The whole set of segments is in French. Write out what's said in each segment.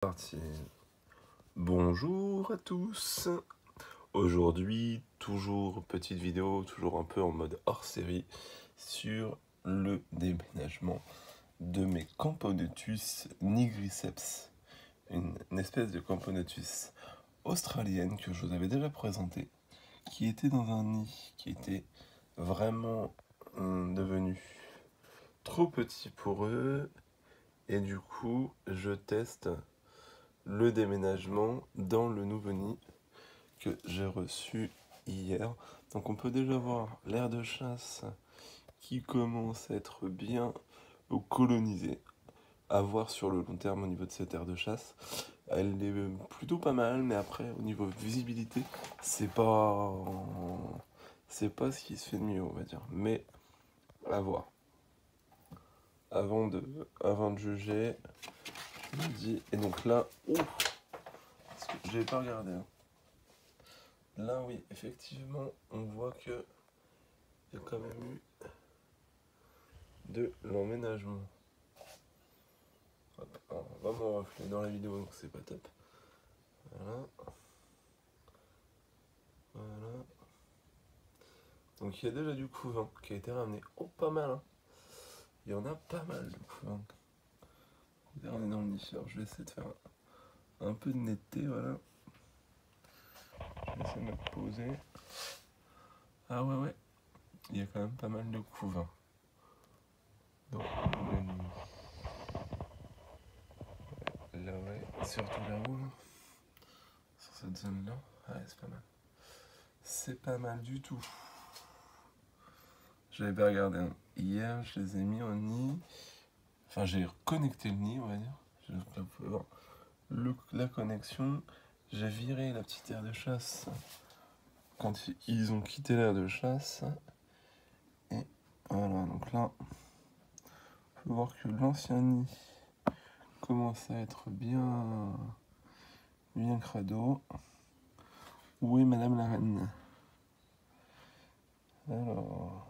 Parti. Bonjour à tous. Aujourd'hui, toujours petite vidéo, toujours un peu en mode hors série sur le déménagement de mes Camponotus nigriceps, une espèce de Camponotus australienne que je vous avais déjà présentée, qui était dans un nid qui était vraiment devenu trop petit pour eux, et du coup je teste le déménagement dans le nouveau nid que j'ai reçu hier. Donc on peut déjà voir l'aire de chasse qui commence à être bien colonisée. À voir sur le long terme au niveau de cette aire de chasse. Elle est plutôt pas mal, mais après au niveau visibilité, c'est pas ce qui se fait de mieux, on va dire. Mais à voir. Avant de juger, je me dis. Et donc là, parce que j'ai pas regardé. Là, oui, effectivement, on voit que il y a quand même eu de l'emménagement. On va me refléter dans la vidéo, donc c'est pas top. Voilà. Voilà. Donc il y a déjà du couvain qui a été ramené. Oh, pas mal, hein. Il y en a pas mal de couvain. Là, on est dans le nid. Alors, je vais essayer de faire un peu de netteté, voilà. Je vais essayer de me poser. Ah ouais. Il y a quand même pas mal de couvain. Donc, là, ouais. Surtout là-haut, là. Sur cette zone-là. Ouais, c'est pas mal. C'est pas mal du tout. J'avais pas regardé. Hein. Hier, je les ai mis en nid. Enfin, j'ai reconnecté le nid, on va dire. Vous pouvez voir la connexion. J'ai viré la petite aire de chasse quand ils ont quitté l'aire de chasse. Et voilà, donc là, on peut voir que l'ancien nid commence à être bien crado. Où est Madame la Reine? Alors,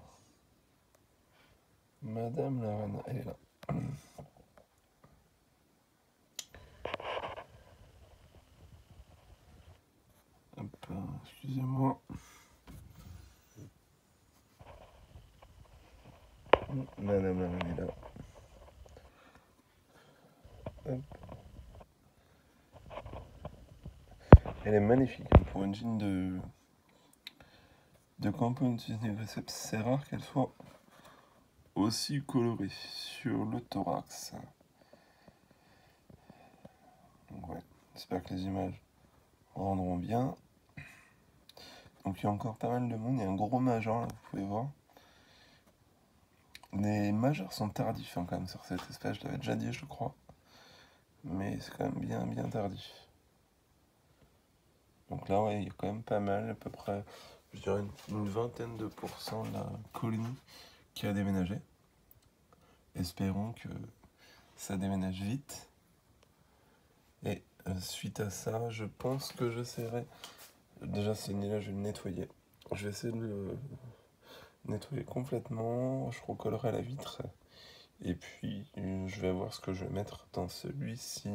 Madame la Reine, elle est là. Hop, excusez-moi. Madame la Reine est là. Hop. Elle est magnifique pour une jean de Camponotus nigriceps. C'est rare qu'elle soit aussi colorée sur le thorax. Donc ouais, j'espère que les images rendront bien. Donc il y a encore pas mal de monde, il y a un gros majeur là, vous pouvez voir. Les majeurs sont tardifs hein, quand même sur cette espèce, je l'avais déjà dit je crois. Mais c'est quand même bien tardif. Donc là ouais, il y a quand même pas mal, à peu près, je dirais une vingtaine de pourcents de la colonie qui a déménagé. Espérons que ça déménage vite. Et suite à ça, je pense que j'essaierai. Déjà, ce nid-là, je vais le nettoyer. Je vais essayer de le nettoyer complètement. Je recollerai la vitre. Et puis, je vais voir ce que je vais mettre dans celui-ci.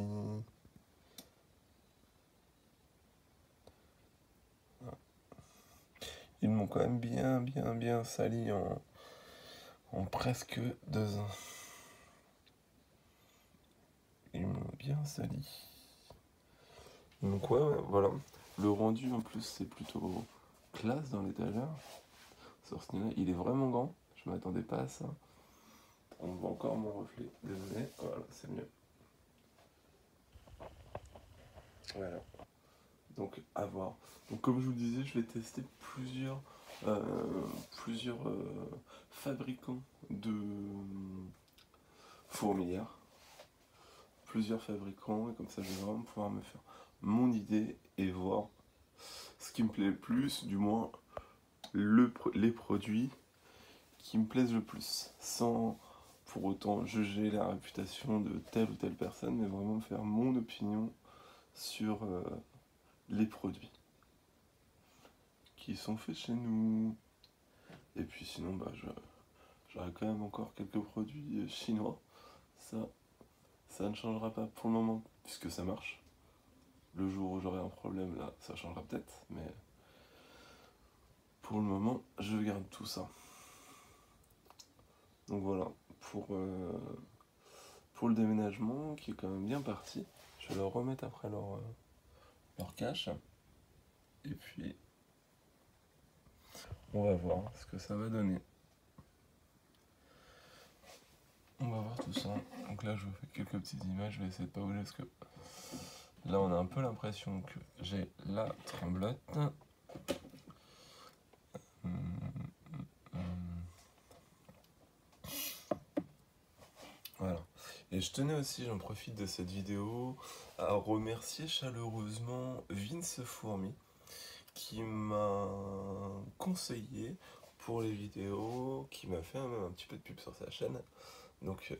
Ils m'ont quand même bien sali en presque 2 ans. Ils m'ont bien sali. Donc ouais, voilà. Le rendu en plus c'est plutôt classe dans l'étagère. Sur ce nid-là, il est vraiment grand. Je m'attendais pas à ça. On voit encore mon reflet. Désolé. Voilà, c'est mieux. Voilà. Donc à voir. Donc comme je vous le disais, je vais tester plusieurs fabricants de fourmilières. Plusieurs fabricants, et comme ça je vais vraiment pouvoir me faire mon idée et voir ce qui me plaît le plus, du moins les produits qui me plaisent le plus, sans pour autant juger la réputation de telle ou telle personne, mais vraiment me faire mon opinion sur les produits qui sont faits chez nous. Et puis sinon, bah, j'aurai quand même encore quelques produits chinois. Ça ne changera pas pour le moment. puisque ça marche. Le jour où j'aurai un problème, là, ça changera peut-être, mais pour le moment, je garde tout ça. Donc voilà, pour le déménagement, qui est quand même bien parti, je vais leur remettre après leur cache. Et puis, on va voir ce que ça va donner. On va voir tout ça. Donc là, je vous fais quelques petites images, je vais essayer de pas bouger parce que là, on a un peu l'impression que j'ai la tremblote. Voilà. Et je tenais aussi, j'en profite de cette vidéo, à remercier chaleureusement Vince Fourmi, qui m'a conseillé pour les vidéos, qui m'a fait même un petit peu de pub sur sa chaîne. Donc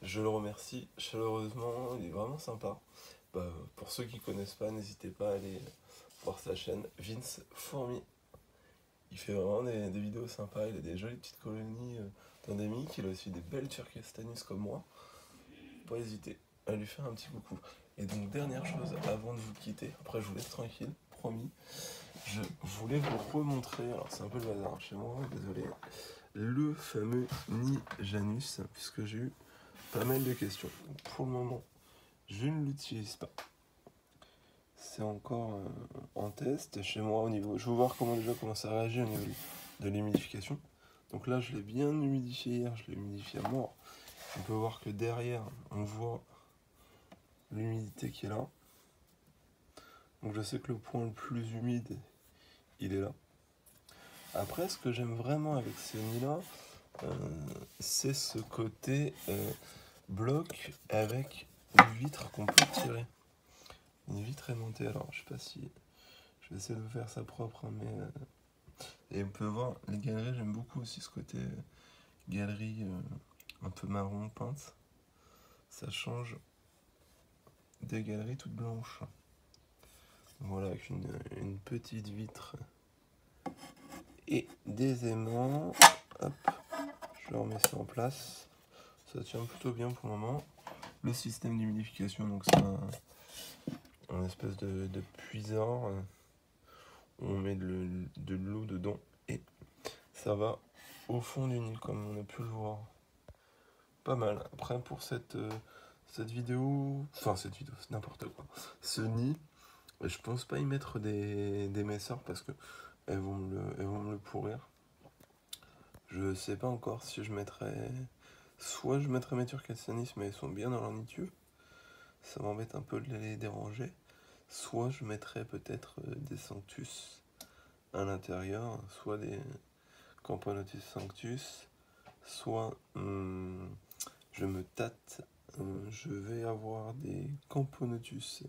je le remercie chaleureusement, il est vraiment sympa. Pour ceux qui ne connaissent pas, n'hésitez pas à aller voir sa chaîne Vince Fourmi. Il fait vraiment des vidéos sympas, il a des jolies petites colonies d'endémiques, il a aussi des belles Turkestanus comme moi. Pas hésiter à lui faire un petit coucou. Et donc dernière chose avant de vous quitter, après je vous laisse tranquille, promis, je voulais vous remontrer, alors c'est un peu le bazar chez moi, désolé, le fameux nid Janus, puisque j'ai eu pas mal de questions. Donc pour le moment, je ne l'utilise pas. C'est encore en test chez moi au niveau. Je vais voir comment ça réagit au niveau de l'humidification. Donc là, je l'ai bien humidifié hier, je l'ai humidifié à mort. On peut voir que derrière, on voit l'humidité qui est là. Donc je sais que le point le plus humide, il est là. Après, ce que j'aime vraiment avec ces nids-là, c'est ce côté bloc avec une vitre qu'on peut tirer. Une vitre aimantée. Alors, je sais pas si... Je vais essayer de faire ça propre, hein, mais... Et on peut voir, les galeries, j'aime beaucoup aussi ce côté galerie un peu marron peinte. Ça change des galeries toutes blanches. Voilà, avec une petite vitre et des aimants. Hop, je leur mets ça en place. Ça tient plutôt bien pour le moment. Le système d'humidification, donc c'est un espèce de puiseur. On met de l'eau dedans et ça va au fond du nid, comme on a pu le voir. Pas mal. Après, pour cette vidéo, c'est n'importe quoi. Ce nid, je pense pas y mettre des messeurs parce que elles vont me le pourrir. Je sais pas encore si je mettrais... Soit je mettrais mes Turkestanis, mais ils sont bien dans leur nidieux. Ça m'embête un peu de les déranger. Soit je mettrais peut-être des Sanctus à l'intérieur, soit des Camponotus Sanctus, soit je me tâte, je vais avoir des Camponotus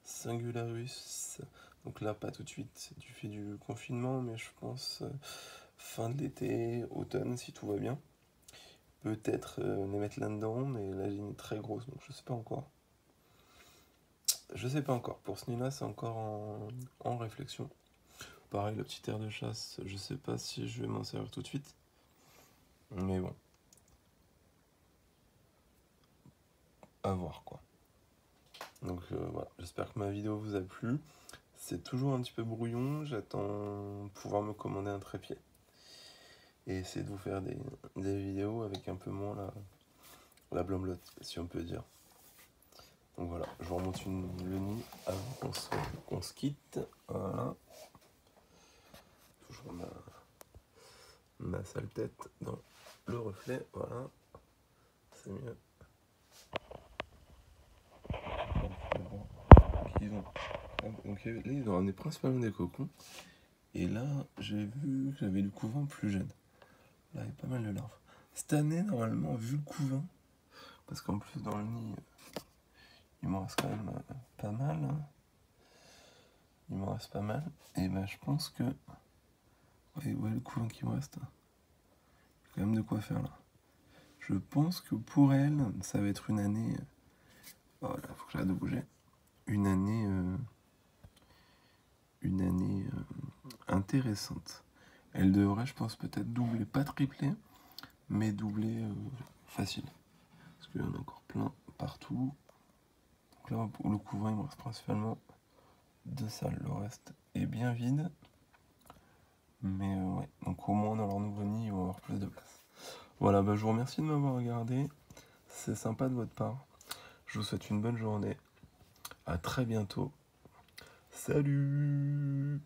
Singularus. Donc là, pas tout de suite du fait du confinement, mais je pense fin de l'été, automne, si tout va bien. Peut-être les mettre là-dedans, mais la ligne est très grosse, donc je sais pas encore. Je sais pas encore. Pour ce nid-là, c'est encore en réflexion. Pareil, le petit air de chasse, je sais pas si je vais m'en servir tout de suite. Mais bon. À voir, quoi. Donc voilà, j'espère que ma vidéo vous a plu. C'est toujours un petit peu brouillon, j'attends pouvoir me commander un trépied. Et essayer de vous faire des vidéos avec un peu moins la blamblotte, si on peut dire. Donc voilà, je vous remonte le nid avant qu'on se quitte. Voilà. Toujours ma sale tête dans le reflet. Voilà. C'est mieux. Donc là, ils ont ramené principalement des cocons. Et là, j'ai vu que j'avais du couvain plus jeune. Là, il y a pas mal de larves. Cette année, normalement, vu le couvain, parce qu'en plus, dans le nid, il m'en reste quand même pas mal. Hein. Il m'en reste pas mal. Et ben, je pense que... Ouais, le couvain qui me reste. Il y a quand même de quoi faire, là. Je pense que pour elle, ça va être une année... Oh là, faut que j'arrête de bouger. Une année intéressante. Elle devrait, je pense, peut-être doubler, pas tripler, mais doubler facile. Parce qu'il y en a encore plein partout. Donc là, pour le couvain, il me reste principalement 2 salles. Le reste est bien vide. Mais ouais, donc au moins dans leur nouveau nid, ils vont avoir plus de place. Voilà, bah, je vous remercie de m'avoir regardé. C'est sympa de votre part. Je vous souhaite une bonne journée. À très bientôt. Salut!